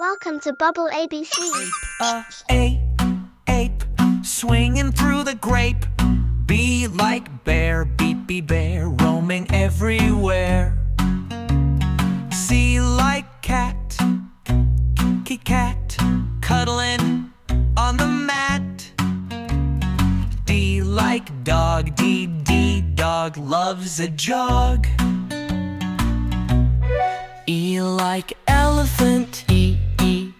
Welcome to Bubble ABC. Ape, swinging through the grape. B like bear, be bear, roaming everywhere. C like cat, cat, cuddling on the mat. D like dog, D dog loves a jog. E like elephant, E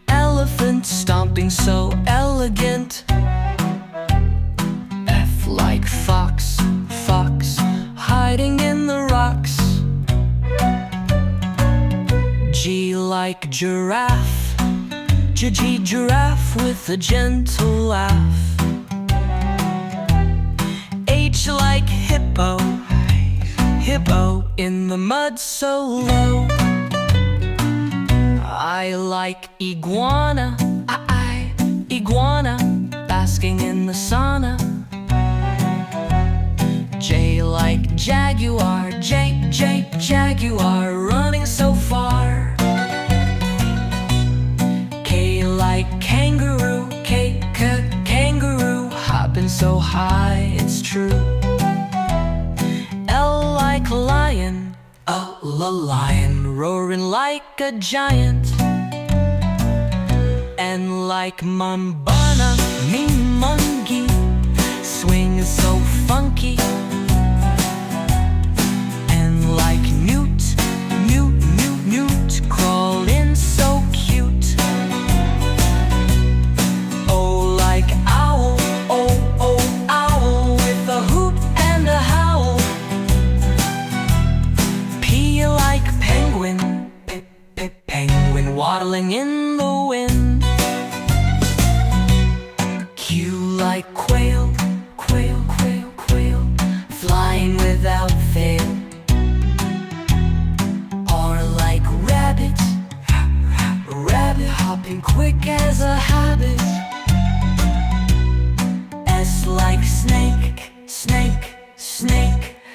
elephant, stomping so elegant. F like fox, hiding in the rocks. G like giraffe, giraffe with a gentle laugh. H like hippo, in the mud so low. I like iguana, iguana, basking in the sauna. J like jaguar, jaguar, running so far. K like kangaroo, kangaroo, hopping so high it's true. L like lion, lion, roaring like a giant. N like mambana, monkey, swing so funky. N like newt, crawling so cute. O like owl, owl, with a hoot and a howl. P like penguin, penguin, waddling in the wind. Q like quail, flying without fail. R like rabbit, hopping quick as a habit. S like snake,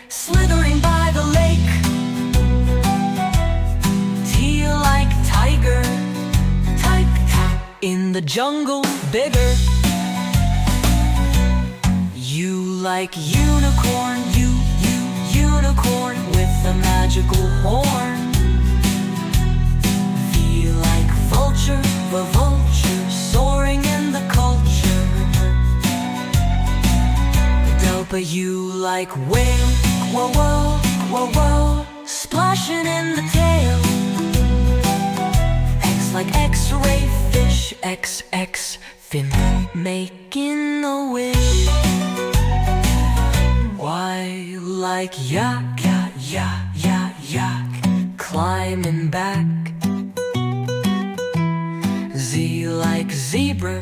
slithering by the lake. T like tiger, in the jungle bigger. U like unicorn, unicorn with a magical horn. V like vulture, vulture, soaring in the culture. W like whale, splashing in the tail. X like x-ray fish, fin, making a wish. Y like yak, climbing back. Z like zebra,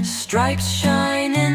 stripes shining